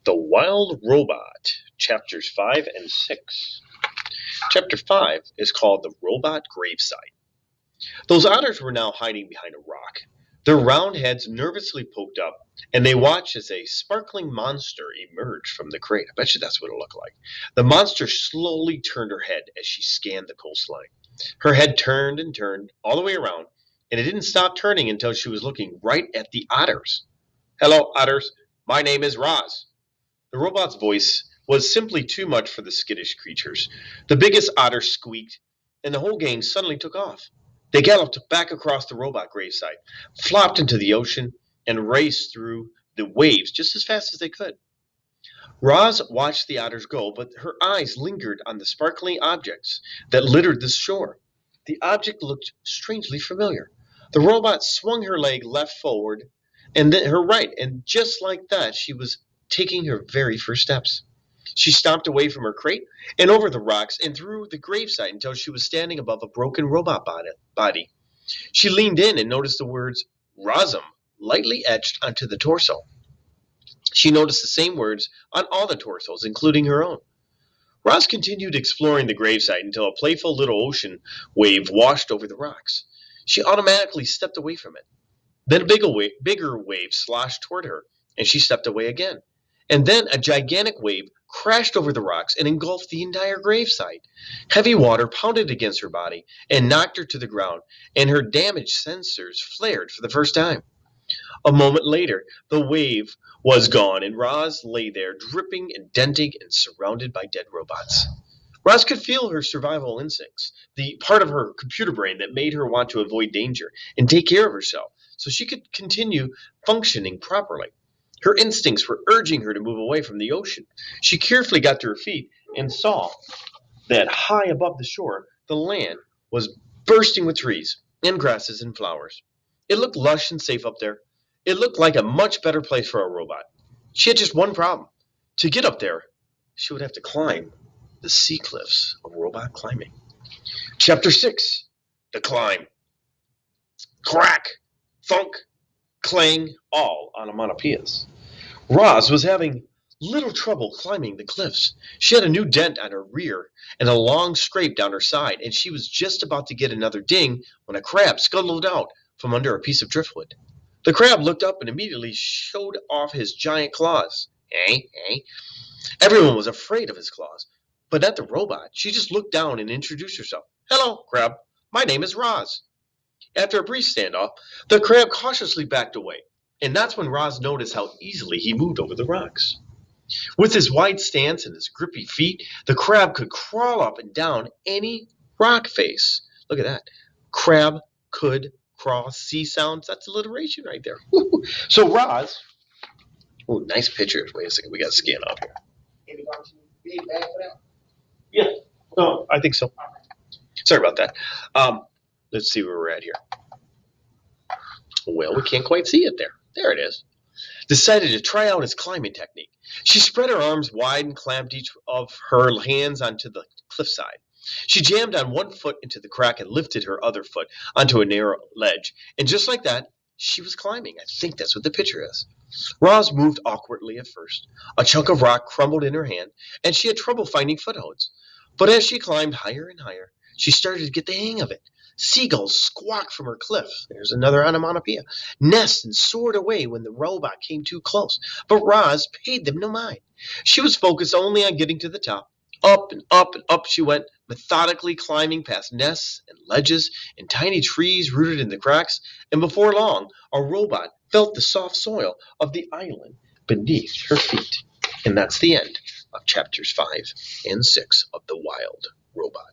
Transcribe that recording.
The Wild Robot, Chapters 5 and 6. Chapter 5 is called The Robot Gravesite. Those otters were now hiding behind a rock, their round heads nervously poked up, and they watched as a sparkling monster emerged from the crate. I bet you that's what it looked like. The monster slowly turned her head as she scanned the coastline. Her head turned and turned all the way around, and it didn't stop turning until she was looking right at the otters. "Hello, otters. My name is Roz." The robot's voice was simply too much for the skittish creatures. The biggest otter squeaked, and the whole gang suddenly took off. They galloped back across the robot gravesite, flopped into the ocean, and raced through the waves just as fast as they could. Roz watched the otters go, but her eyes lingered on the sparkling objects that littered the shore. The object looked strangely familiar. The robot swung her leg left forward and then her right, and just like that, she was taking her very first steps. She stomped away from her crate and over the rocks and through the gravesite until she was standing above a broken robot body. She leaned in and noticed the words "Rosum" lightly etched onto the torso. She noticed the same words on all the torsos, including her own. Roz continued exploring the gravesite until a playful little ocean wave washed over the rocks. She automatically stepped away from it. Then a bigger wave sloshed toward her, and she stepped away again. And then a gigantic wave crashed over the rocks and engulfed the entire gravesite. Heavy water pounded against her body and knocked her to the ground, and her damaged sensors flared for the first time. A moment later, the wave was gone, and Roz lay there, dripping and denting and surrounded by dead robots. Roz could feel her survival instincts, the part of her computer brain that made her want to avoid danger and take care of herself so she could continue functioning properly. Her instincts were urging her to move away from the ocean. She carefully got to her feet and saw that high above the shore, the land was bursting with trees and grasses and flowers. It looked lush and safe up there. It looked like a much better place for a robot. She had just one problem. To get up there, she would have to climb the sea cliffs of robot climbing. Chapter 6 The Climb. Crack, thunk, clang, all onomatopoeias. Roz was having little trouble climbing the cliffs. She had a new dent on her rear and a long scrape down her side, and she was just about to get another ding when a crab scuttled out from under a piece of driftwood. The crab looked up and immediately showed off his giant claws. Eh? Everyone was afraid of his claws, but not the robot. She just looked down and introduced herself. "Hello, crab. My name is Roz." After a brief standoff, the crab cautiously backed away, and that's when Roz noticed how easily he moved over the rocks. With his wide stance and his grippy feet, the crab could crawl up and down any rock face. Look at that. Crab could crawl. C sounds. That's alliteration right there. So Roz, oh, nice picture. Wait a second. We got to scan up here. Yeah. Oh, I think so. Sorry about that. Let's see where we're at here. Well, we can't quite see it there. There it is. Decided to try out his climbing technique. She spread her arms wide and clamped each of her hands onto the cliffside. She jammed on one foot into the crack and lifted her other foot onto a narrow ledge. And just like that, she was climbing. I think that's what the picture is. Roz moved awkwardly at first. A chunk of rock crumbled in her hand, and she had trouble finding footholds. But as she climbed higher and higher, she started to get the hang of it. Seagulls squawked from her cliff. There's another onomatopoeia. Nested and soared away when the robot came too close. But Roz paid them no mind. She was focused only on getting to the top. Up and up and up she went, methodically climbing past nests and ledges and tiny trees rooted in the cracks, and before long, a robot felt the soft soil of the island beneath her feet. And that's the end of chapters 5 and 6 of The Wild Robot.